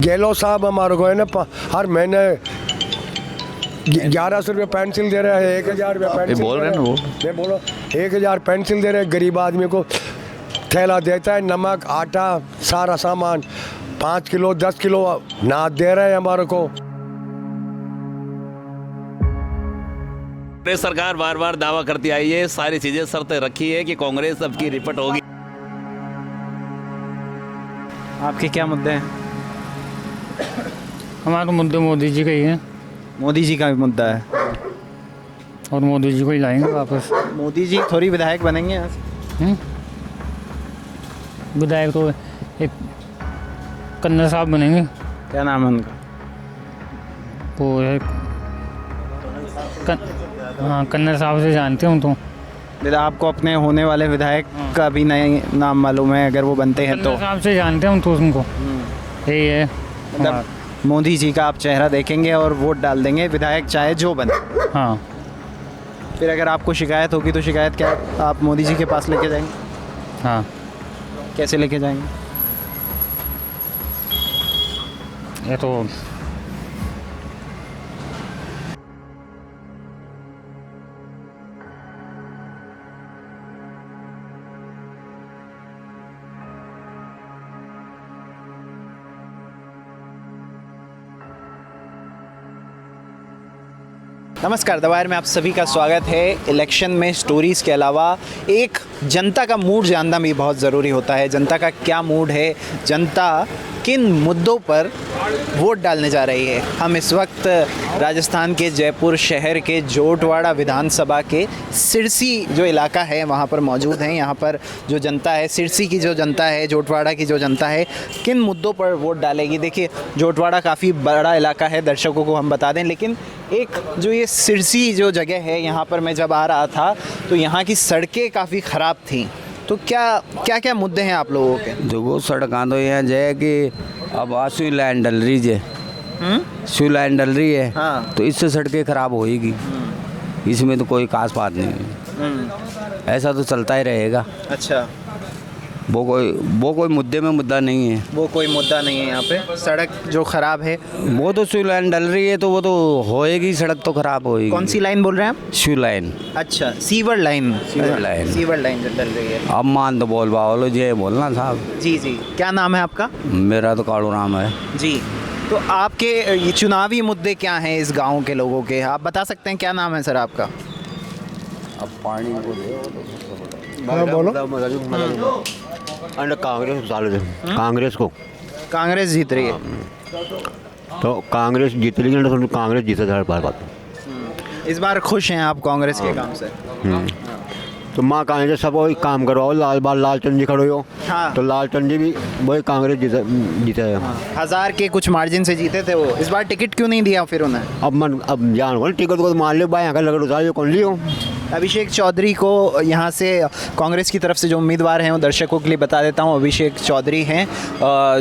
गहलोत साहब हमारे को है ना हर महीने 1100 रुपये पेंसिल दे रहे हैं, 1000 रुपये पेंसिल बोल रहे हैं ना वो। मैं बोलो 1000 पेंसिल दे रहे हैं गरीब आदमी को। थैला देता है नमक आटा सारा सामान 5 किलो 10 किलो नाद दे रहे हैं हमारे को। कांग्रेस सरकार बार बार दावा करती आई है, सारी चीजें शर्तें रखी है कि कांग्रेस अब की रिपीट होगी। आपके क्या मुद्दे हैं? हमारा मुद्दे मोदी जी का ही है मोदी जी का भी मुद्दा है। और मोदी जी को ही लाएंगे वापस। मोदी जी थोड़ी विधायक बनेंगे यहाँ से। विधायक तो एक कन्नड़ साहब बनेंगे। क्या नाम है उनका? वो है हाँ कन्नड़ साहब से जानते हूँ तो। आपको अपने होने वाले विधायक का भी नए नाम मालूम है अगर वो बनते हैं तो? कन्नड़ साहब से जानते हूँ तो उनको यही है। मतलब मोदी जी का आप चेहरा देखेंगे और वोट डाल देंगे, विधायक चाहे जो बने। हाँ फिर अगर आपको शिकायत होगी तो शिकायत क्या आप मोदी जी के पास लेके जाएंगे? हाँ कैसे लेके जाएंगे? ये तो नमस्कार, द वायर में आप सभी का स्वागत है। इलेक्शन में स्टोरीज़ के अलावा एक जनता का मूड जानना भी बहुत ज़रूरी होता है। जनता का क्या मूड है, जनता किन मुद्दों पर वोट डालने जा रही है। हम इस वक्त राजस्थान के जयपुर शहर के जोटवाड़ा विधानसभा के सिरसी जो इलाका है वहाँ पर मौजूद हैं। यहाँ पर जो जनता है, सिरसी की जो जनता है, जोटवाड़ा की जो जनता है, किन मुद्दों पर वोट डालेगी। देखिए जोटवाड़ा काफ़ी बड़ा इलाका है, दर्शकों को हम बता दें, लेकिन एक जो ये सिरसी जो जगह है यहाँ पर मैं जब आ रहा था तो यहाँ की सड़कें काफ़ी ख़राब थीं। तो क्या क्या मुद्दे हैं आप लोगों के? देखो सड़क तो यहाँ जय कि अब आसू लाइन डल रही है, स्यू लाइन डल रही है। हाँ। तो इससे सड़कें खराब होएगी, इसमें तो कोई खास बात नहीं है, ऐसा तो चलता ही रहेगा। अच्छा, वो कोई मुद्दे में मुद्दा नहीं है। वो कोई मुद्दा नहीं है यहाँ पे। सड़क जो ख़राब है वो तो स्यू लाइन डल रही है तो वो तो होएगी, सड़क तो खराब होएगी। कौन सी लाइन बोल रहे हैं आप? स्यू लाइन। अच्छा, sewer line. Sewer line. Sewer line जो डल रही है। अब मान तो बोल पाओ ये बोलना साहब। जी जी, क्या नाम है आपका? मेरा तो कालू नाम है जी। तो आपके ये चुनावी मुद्दे क्या हैं इस गांव के लोगों के, आप बता सकते हैं? क्या नाम है सर आपका? अब पानी को बोलो कांग्रेस को कांग्रेस जीत रही है। तो कांग्रेस जीत रही है तो कांग्रेस जीते हर बार। इस बार खुश हैं आप कांग्रेस के काम से? तो माँ कांग्रेस सब वही काम करवाओ, लालचंद जी खड़े हो। हाँ। तो लालचंद जी भी वही कांग्रेस जीते है। 1000 के कुछ मार्जिन से जीते थे वो, इस बार टिकट क्यों नहीं दिया फिर उन्हें? अब जान हो टिकट को मान लो भाई, यहाँ का लगड़ उतार कौन लियो। अभिषेक चौधरी को यहाँ से कांग्रेस की तरफ से जो उम्मीदवार हैं वो दर्शकों के लिए बता देता हूँ। अभिषेक चौधरी हैं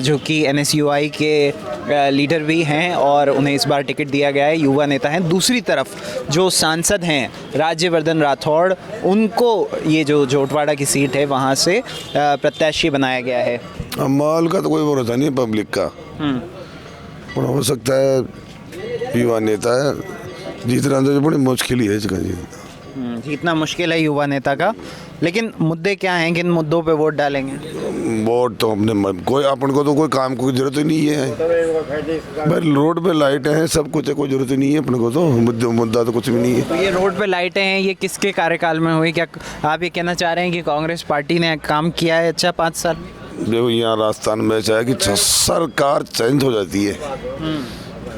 जो कि NSUI के लीडर भी हैं और उन्हें इस बार टिकट दिया गया है, युवा नेता हैं। दूसरी तरफ जो सांसद हैं राज्यवर्धन राठौड़, उनको ये जो जोटवाड़ा की सीट है वहाँ से प्रत्याशी बनाया गया है। माल का तो कोई भरोसा नहीं है पब्लिक का, पर हो सकता है युवा नेता है जीतना तो बड़ी मुश्किल ही है इसका जीतना। जीतना मुश्किल है युवा नेता का, लेकिन मुद्दे क्या हैं, किन मुद्दों पे वोट डालेंगे? वोट तो हमने कोई अपन को तो कोई काम की जरूरत ही नहीं है भाई, रोड पे लाइटें हैं, सब कुछ है, कोई जरूरत ही नहीं है अपन को, तो मुद्दा तो कुछ भी नहीं है। तो ये रोड पे लाइटें हैं, ये किसके कार्यकाल में हुई? क्या आप ये कहना चाह रहे हैं कि कांग्रेस पार्टी ने काम किया है अच्छा 5 साल? देखो यहाँ राजस्थान में ऐसा है कि सरकार चेंज हो जाती है,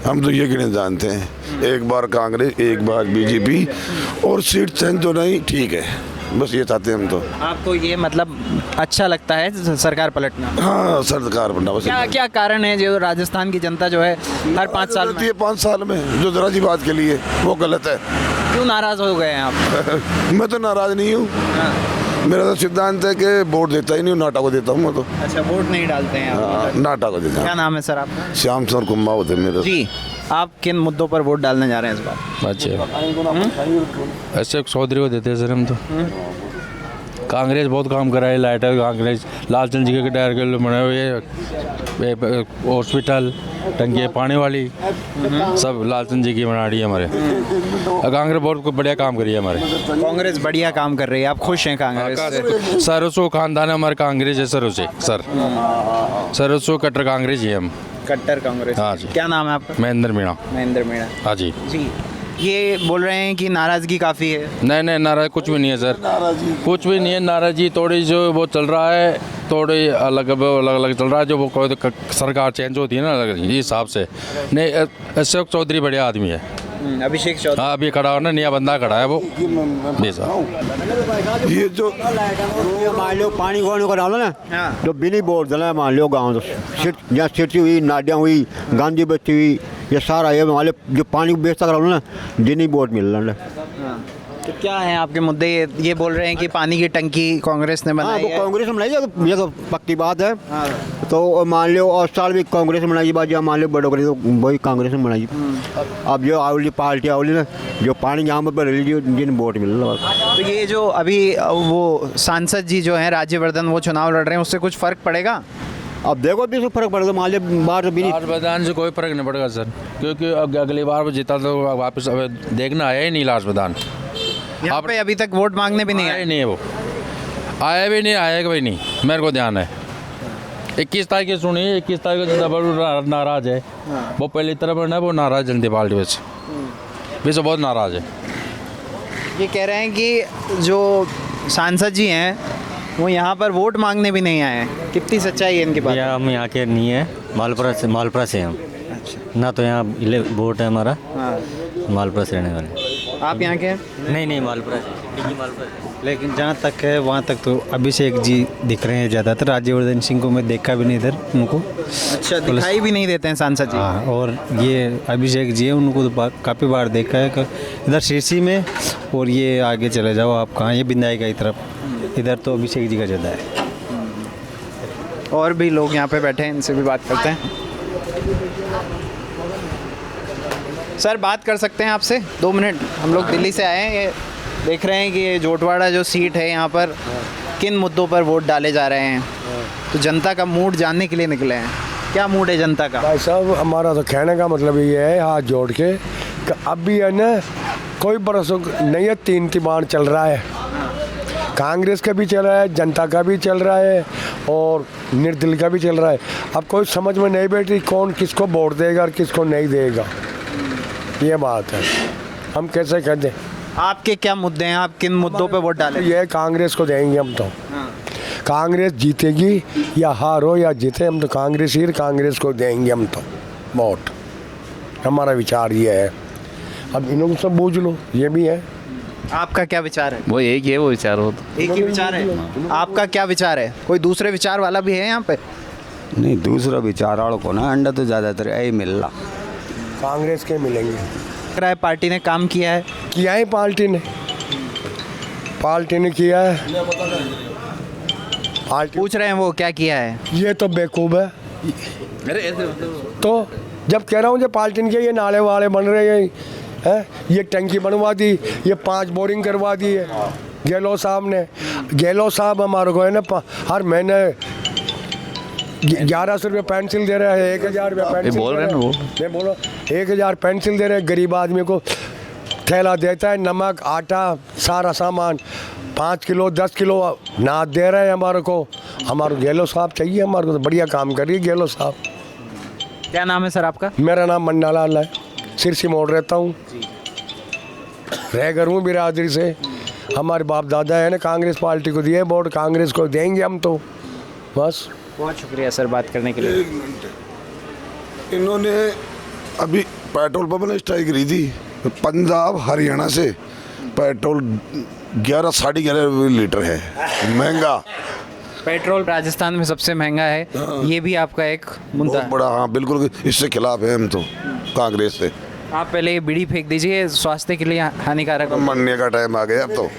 हम तो ये कहने जानते हैं, एक बार कांग्रेस एक बार बीजेपी और सीट चेंज हो नहीं, ठीक है, बस ये चाहते हैं हम तो। आपको ये मतलब अच्छा लगता है सरकार पलटना? हाँ सरकार बनना बस। क्या क्या कारण है जो राजस्थान की जनता जो है हर 5 साल में 5 साल में जो जरा सी बात के लिए वो गलत है? क्यों नाराज हो गए हैं आप? मैं तो नाराज नहीं हूँ, मेरा तो सिद्धांत है कि वोट देता ही नहीं, नाटा को देता हूँ मैं तो। अच्छा, वोट नहीं डालते हैं आप? नाटा को देता क्या हूँ। नाम है सर आपका? श्याम सर कुम्मा होते मेरे। जी, आप किन मुद्दों पर वोट डालने जा रहे हैं इस बार? अच्छा, ऐसे चौधरी को देते हैं सर हम तो। कांग्रेस बहुत काम करा है, लाइटर कांग्रेस, लालचंद जी के टायर के लिए बने हुए हॉस्पिटल, टंकी पानी वाली, सब लालचंद जी की बना रही है हमारे। कांग्रेस बहुत बढ़िया काम करी है हमारे। कांग्रेस बढ़िया काम कर रही है, आप खुश हैं कांग्रेस से? सरसों खानदान है हमारे, कांग्रेस है सरसों कट्टर कांग्रेस ही है हम। कट्टर कांग्रेस। हाँ जी। क्या नाम है आपका? महेंद्र मीणा। महेंद्र मीणा। हाँ जी। जी, ये बोल रहे हैं कि नाराजगी काफ़ी है। नहीं नाराज कुछ भी नहीं है सर, कुछ भी नहीं है। नाराजगी थोड़ी जो वो चल रहा है, थोड़ी अलग चल रहा है। जो वो कोई सरकार चेंज होती है ना अलग इस हिसाब से। नहीं, अशोक चौधरी बढ़िया आदमी है। अभिषेक चौधरी। हाँ, अभी खड़ा हो ना, नया बंदा खड़ा है वो। जी साहब, ये जो मान लो पानी वानी का डालो ना, हाँ। जो बिनी बोर्ड डला मान लो गाँव जहाँ सिरची हुई, नाडियाँ हुई, गांधी बत्ती हुई, ये सारा ये मान लो जो पानी बेचता करा ना, जिनी बोर्ड मिल रहा है। तो क्या है आपके मुद्दे? ये बोल रहे हैं कि पानी की टंकी कांग्रेस ने हाँ, बनाई वो है। कांग्रेस में बनाई है, ये तो पक्की बात है। तो मान लो और साल भी कांग्रेस में बनाई बात, जहाँ मान लो बड़ोगरी तो वही कांग्रेस में बनाई। अब जो आवली पार्टी आवली ना, जो पानी यहाँ पर भर लीजिए, जिन वोट मिल रहा है। तो ये जो अभी वो सांसद जी जो हैं राज्यवर्धन, वो चुनाव लड़ रहे हैं, उससे कुछ फर्क पड़ेगा? अब देखो भी फर्क पड़ेगा, मान लो बाहर भी नहीं। राजप्रधान से कोई फर्क नहीं पड़ेगा सर, क्योंकि अगली बार वो जीता तो वापस अब देखना आया ही नहीं राजप्रधान। यहाँ पे अभी तक वोट मांगने भी नहीं आया आए। ही नहीं है वो, आया भी नहीं, आएगा भी नहीं, मेरे को ध्यान है। 21 तारीख की सुनी, 21 तारीख को जनता नाराज है। वो पहली तरफ है ना, वो नाराज जनता पार्टी वैसे बहुत नाराज है। ये कह रहे हैं कि जो सांसद जी हैं वो यहाँ पर वोट मांगने भी नहीं आए हैं। कितनी सच्चाई है इनकी बात? या हम यहाँ के नहीं है, मालपुरा से हम। ना तो यहाँ वोट है हमारा। हाँ। मालपुरा से रहने वाले। आप यहाँ के हैं? नहीं मालपुरा से। लेकिन जहाँ तक है वहाँ तक तो अभिषेक जी दिख रहे हैं ज़्यादातर। राज्यवर्धन सिंह को मैं देखा भी नहीं इधर उनको। अच्छा, दिखाई भी नहीं देते हैं सांसद जी? हाँ, और ये अभिषेक जी है, उनको तो काफ़ी बार देखा है इधर सिरसी में। और ये आगे चले जाओ आप कहाँ, ये बिंदाई की तरफ, इधर तो अभिषेक जी का ज़्यादा है। और भी लोग यहाँ पे बैठे हैं, इनसे भी बात करते हैं। सर, बात कर सकते हैं आपसे 2 मिनट? हम लोग दिल्ली से आए हैं, ये देख रहे हैं कि ये जोटवाड़ा जो सीट है, यहाँ पर किन मुद्दों पर वोट डाले जा रहे हैं। तो जनता का मूड जानने के लिए निकले हैं। क्या मूड है जनता का? भाई साहब, हमारा तो कहने का मतलब ये है हाथ जोड़ के कि अब भी है ना, कोई भरोसा नहीं है। 3 तिमार चल रहा है, कांग्रेस का भी चल रहा है, जनता का भी चल रहा है और निर्दलीय का भी चल रहा है। अब कोई समझ में नहीं बैठी कौन किसको वोट देगा और किसको नहीं देगा, ये बात है। हम कैसे कर दें? आपके क्या मुद्दे हैं? आप किन मुद्दों पे वोट डालें? ये कांग्रेस को देंगे हम तो। कांग्रेस जीतेगी या हारो या जीते, हम तो कांग्रेस को देंगे हम तो वोट। हमारा विचार ये है। अब इन्होंने सब बूझ लो, ये भी है। आपका क्या विचार है? वो एक ही है, वो विचार हो तो। एक ही विचार है। आपका क्या विचार है? कोई दूसरे विचार वाला भी है यहाँ पे? नहीं, दूसरा विचार वालों को ना अंडा तो ज़्यादातर यही मिल रहा, कांग्रेस के मिलेंगे। लग रहा है पार्टी ने काम किया है? किया है पार्टी ने किया है। पार्टी पूछ रहे हैं वो क्या किया है? ये तो बेवकूफ़ है। तो जब कह रहा हूँ, जब पार्टी ने किया, ये नाले वाले बन रहे हैं, ये टंकी बनवा दी, ये 5 बोरिंग करवा दी है गहलोत साहब ने। गहलोत साहब हमारे को है ना हर महीने 1100 रुपये पेंसिल दे रहे हैं, 1000 रुपये पेंसिल बोल रहे हैं ना वो। नहीं बोलो, 1000 पेंसिल दे रहे हैं गरीब आदमी को। थैला देता है, नमक, आटा, सारा सामान 5 किलो 10 किलो नाद दे रहे हैं हमारे को। हमारे गहलोत साहब चाहिए, हमारे को तो बढ़िया काम कर रही है गहलोत साहब। क्या नाम है सर आपका? मेरा नाम मन्ना लाल है, सिरसी मोड़ रहता हूँ, रह हूँ बिरादरी से। हमारे बाप दादा है ना कांग्रेस पार्टी को दिए वोट, कांग्रेस को देंगे हम तो बस। बहुत शुक्रिया सर बात करने के लिए। इन्होंने अभी पेट्रोल पंप ने स्ट्राइक करी थी, पंजाब हरियाणा से पेट्रोल 11 साढ़े 11 लीटर है, महंगा पेट्रोल राजस्थान में सबसे महंगा है। ये भी आपका एक मुद्दा बहुत है। बड़ा। हाँ बिल्कुल, इससे खिलाफ है हम तो कांग्रेस से। आप पहले ये बीड़ी फेंक दीजिए, स्वास्थ्य के लिए हानिकारक है। मरने का टाइम आ गया अब तो,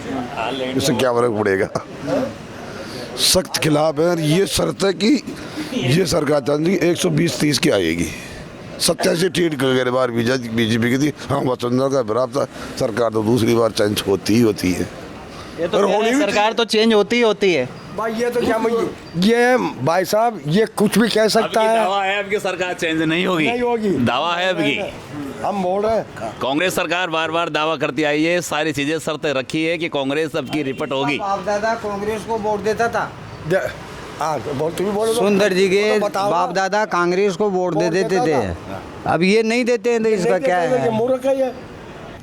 इससे क्या फर्क पड़ेगा। सख्त खिलाफ है। ये शर्त है कि ये सरकार चाहती 120-30 की आएगी। 87 ठीक कर बार बीजेपी की थी। हाँ, वसुंधरा का बराबर था। सरकार तो दूसरी बार चेंज होती ही होती है। ये तो और कह रहे होनी हैं भी सरकार तो चेंज होती ही होती है। भाई ये तो क्या ये भाई साहब ये कुछ भी कह सकता है। दावा है आपकी सरकार चेंज नहीं होगी। नहीं होगी। दावा है आपकी। हम बोल रहे हैं कांग्रेस सरकार बार बार दावा करती आई है, सारी चीजें शर्तें रखी है कि कांग्रेस अब की रिपीट होगी। बाप दादा कांग्रेस को वोट देता था। हाँ बोल, तुम बोलो। सुंदर जी के तो बताओ। बाप दादा कांग्रेस को वोट दे देते थे, अब ये नहीं देते हैं तो इसका क्या है? मूर्ख है ये।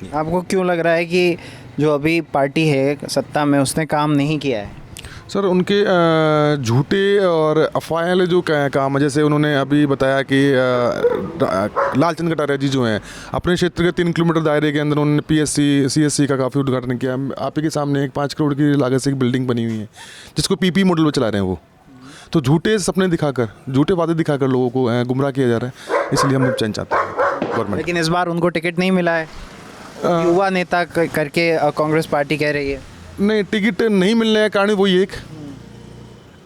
आपको क्यों लग रहा है कि जो अभी पार्टी है सत्ता में उसने काम नहीं किया है? सर उनके झूठे और अफवाहें वाले जो काम है, जैसे उन्होंने अभी बताया कि लालचंद कटारिया जी जो हैं अपने क्षेत्र के 3 किलोमीटर दायरे के अंदर उन्होंने PSC CSC का काफ़ी उद्घाटन किया। आप ही के सामने एक 5 करोड़ की लागत से एक बिल्डिंग बनी हुई है जिसको PP मॉडल में चला रहे हैं वो। तो झूठे सपने दिखाकर, झूठे वादे दिखाकर लोगों को गुमराह किया जा रहा है, इसलिए हम चेंज चाहते हैं गवर्नमेंट। लेकिन इस बार उनको टिकट नहीं मिला है, युवा नेता करके कांग्रेस पार्टी कह रही है। नहीं, टिकट नहीं मिलने का कारण वही एक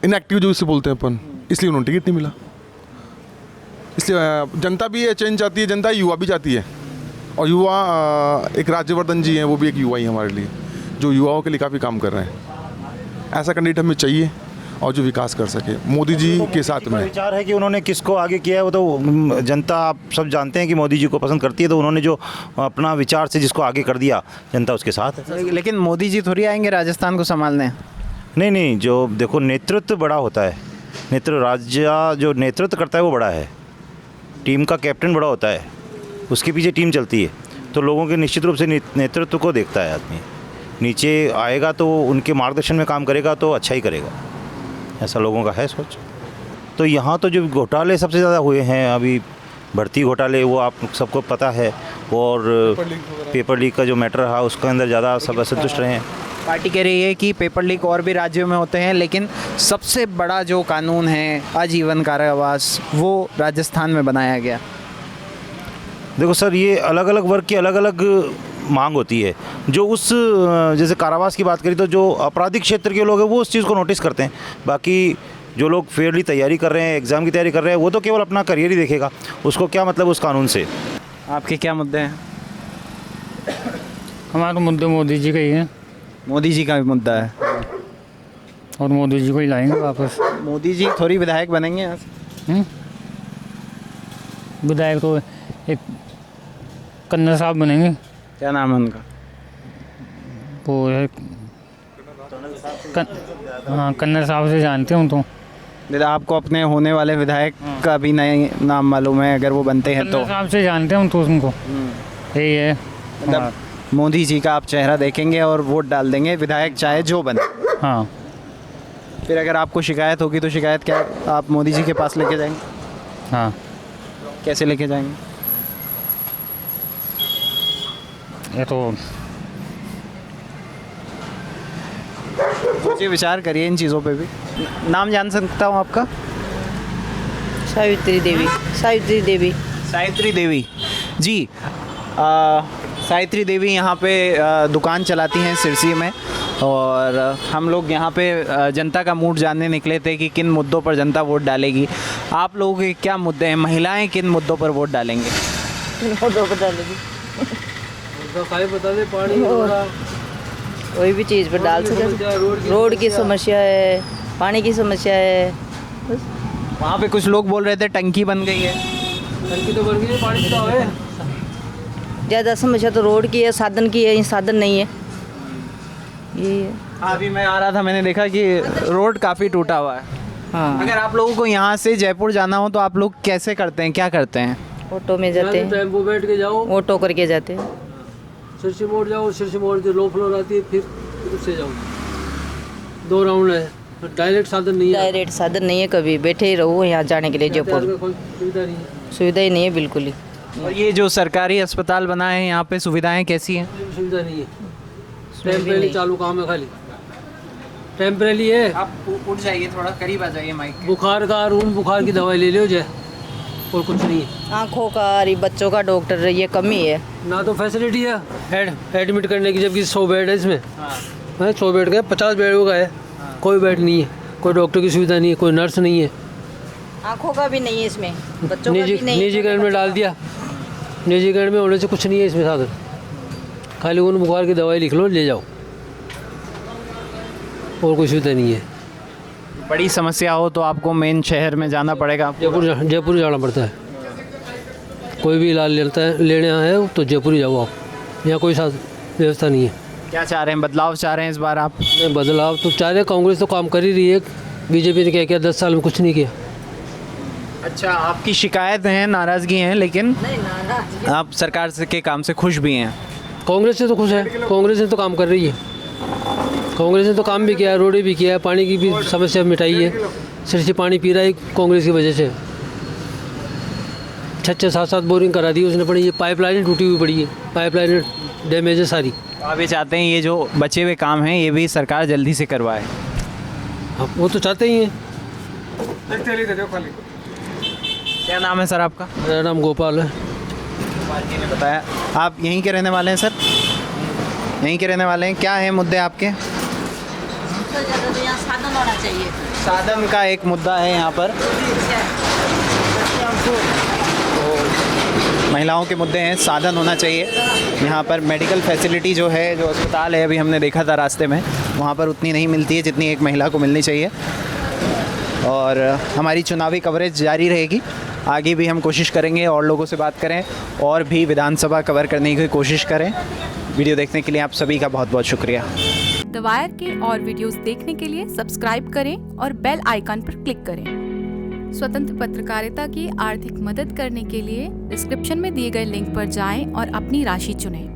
इनएक्टिव जो इसे बोलते हैं अपन, इसलिए उन्होंने टिकट नहीं मिला। इसलिए जनता भी चेंज चाहती है, जनता युवा भी चाहती है। और युवा एक राज्यवर्धन जी हैं, वो भी एक युवा ही हमारे लिए, जो युवाओं के लिए काफ़ी काम कर रहे हैं। ऐसा कैंडिडेट हमें चाहिए और जो विकास कर सके मोदी जी के साथ में। विचार है कि उन्होंने किसको आगे किया है वो तो जनता, आप सब जानते हैं कि मोदी जी को पसंद करती है, तो उन्होंने जो अपना विचार से जिसको आगे कर दिया जनता उसके साथ है। लेकिन मोदी जी थोड़ी आएंगे राजस्थान को संभालने। नहीं, जो देखो नेतृत्व बड़ा होता है, राज्य जो नेतृत्व करता है वो बड़ा है, टीम का कैप्टन बड़ा होता है, उसके पीछे टीम चलती है, तो लोगों के निश्चित रूप से नेतृत्व को देखता है आदमी। नीचे आएगा तो उनके मार्गदर्शन में काम करेगा तो अच्छा ही करेगा, ऐसा लोगों का है सोच। तो यहाँ तो जो घोटाले सबसे ज़्यादा हुए हैं अभी, भर्ती घोटाले, वो आप सबको पता है, और पेपर लीक का जो मैटर रहा उसके अंदर ज़्यादा सब असंतुष्ट रहे हैं। पार्टी कह रही है कि पेपर लीक और भी राज्यों में होते हैं, लेकिन सबसे बड़ा जो कानून है आजीवन कारावास वो राजस्थान में बनाया गया। देखो सर, ये अलग अलग वर्ग की अलग अलग मांग होती है। जो उस जैसे कारावास की बात करें तो जो आपराधिक क्षेत्र के लोग हैं वो उस चीज़ को नोटिस करते हैं, बाकी जो लोग फेयरली तैयारी कर रहे हैं, एग्ज़ाम की तैयारी कर रहे हैं, वो तो केवल अपना करियर ही देखेगा, उसको क्या मतलब उस कानून से। आपके क्या मुद्दे हैं? हमारे मुद्दे मोदी जी का ही है। मोदी जी का भी मुद्दा है और मोदी जी को ही लाएंगे वापस। मोदी जी थोड़ी विधायक बनेंगे यहाँ से। विधायक तो एक कन्नर साहब बनेंगे। क्या नाम है उनका? वो है हाँ, कन्नर साहब से जानते हूँ। तो आपको अपने होने वाले विधायक का भी नहीं नाम मालूम है? अगर वो बनते हैं तो कन्नर साहब से जानते हूँ तो उनको यही है। मतलब मोदी जी का आप चेहरा देखेंगे और वोट डाल देंगे, विधायक चाहे जो बने। हाँ। फिर अगर आपको शिकायत होगी तो शिकायत क्या आप मोदी जी के पास लेके जाएंगे? हाँ। कैसे लेके जाएंगे? ये तो सोचिए, विचार करिए इन चीज़ों पे भी। नाम जान सकता हूँ आपका? सावित्री देवी। सावित्री देवी। सावित्री देवी जी। सावित्री देवी यहाँ पे दुकान चलाती हैं सिरसी में, और हम लोग यहाँ पे जनता का मूड जानने निकले थे कि किन मुद्दों पर जनता वोट डालेगी। आप लोगों के क्या मुद्दे हैं? महिलाएं किन मुद्दों पर वोट डालेंगे? मुद्दों पर डालेगी बता दे, पानी कोई भी चीज़ पर डाल सकते। रोड की समस्या है, पानी की समस्या है। वहाँ पे कुछ लोग बोल रहे थे टंकी बन गई है। टंकी तो बन गई है, पानी तो है। ज़्यादा समस्या तो रोड की है, साधन की है। ये साधन नहीं है। ये अभी मैं आ रहा था, मैंने देखा कि रोड काफ़ी टूटा हुआ है। हाँ। अगर आप लोगों को यहाँ से जयपुर जाना हो तो आप लोग कैसे करते हैं, क्या करते हैं? ऑटो में जाते हैं, टेम्पो बैठ के जाओ, ऑटो करके जाते हैं। सिरसी मोड़ जाओ, सिरसी मोड़ जो लो फ्लोर आती है फिर उससे जाओ। 2 राउंड है, डायरेक्ट साधन नहीं है। डायरेक्ट साधन नहीं है, कभी बैठे ही रहो यहाँ जाने के लिए। जयपुर सुविधा नहीं है। सुविधा ही नहीं है बिल्कुल ही। और ये जो सरकारी अस्पताल बना है यहाँ पे सुविधाएं कैसी हैं? सुविधा नहीं है, टेम्परेरी चालू काम है, खाली टेम्परेरी है। आप उठ जाइए, थोड़ा करीब आ जाइए माइक। बुखार का रूम, बुखार की दवाई ले लो जाए, और कुछ नहीं है। आँखों का, बच्चों का डॉक्टर, ये कमी है ना। तो फैसिलिटी है एडमिट करने की, जबकि 100 बेड है इसमें। हाँ, 100 बेड का 50 बेड का है। कोई बेड नहीं है, कोई डॉक्टर की सुविधा नहीं है, कोई नर्स नहीं है। आँखों का भी नहीं है इसमें, बच्चों निजी का भी नहीं। निजीकरण में डाल दिया, निजीकरण में होने से कुछ नहीं है इसमें साधन। खाली उन बुखार की दवाई लिख लो, ले जाओ। और कोई सुविधा नहीं है। बड़ी समस्या हो तो आपको मेन शहर में जाना पड़ेगा। जयपुर जाना पड़ता है। कोई भी इलाज लेने आए हो तो जयपुर ही जाओ आप, यहाँ कोई व्यवस्था नहीं है। क्या चाह रहे हैं, बदलाव चाह रहे हैं इस बार आप? बदलाव तो चाह रहे, कांग्रेस तो काम कर ही रही है, बीजेपी ने क्या किया 10 साल में? कुछ नहीं किया। अच्छा, आपकी शिकायत है, नाराज़गी है, लेकिन आप सरकार के काम से खुश भी हैं? कांग्रेस से तो खुश है, कांग्रेस ने तो काम कर रही है। कांग्रेस ने तो काम भी किया है, रोडें भी किया है, पानी की भी समस्या मिटाई है। सिर्फ से पानी पी रहा है कांग्रेस की वजह से। 6-7 बोरिंग करा दी उसने पड़ी। ये पाइपलाइनें टूटी हुई पड़ी है, पाइपलाइनें डैमेज है सारी। तो आप ये चाहते हैं ये जो बचे हुए काम हैं ये भी सरकार जल्दी से करवाए? हाँ, वो तो चाहते ही हैं। क्या नाम है सर आपका? मेरा नाम गोपाल है। गोपाल जी ने बताया। आप यहीं के रहने वाले हैं सर? यहीं के रहने वाले हैं। क्या है मुद्दे आपके? साधन होना चाहिए। साधन का एक मुद्दा है यहाँ पर। महिलाओं के मुद्दे हैं, साधन होना चाहिए। यहाँ पर मेडिकल फैसिलिटी जो है, जो अस्पताल है, अभी हमने देखा था रास्ते में, वहाँ पर उतनी नहीं मिलती है जितनी एक महिला को मिलनी चाहिए। और हमारी चुनावी कवरेज जारी रहेगी, आगे भी हम कोशिश करेंगे और लोगों से बात करें और भी विधानसभा कवर करने की कोशिश करें। वीडियो देखने के लिए आप सभी का बहुत बहुत शुक्रिया। द वायर के और वीडियोस देखने के लिए सब्सक्राइब करें और बेल आइकन पर क्लिक करें। स्वतंत्र पत्रकारिता की आर्थिक मदद करने के लिए डिस्क्रिप्शन में दिए गए लिंक पर जाएं और अपनी राशि चुनें।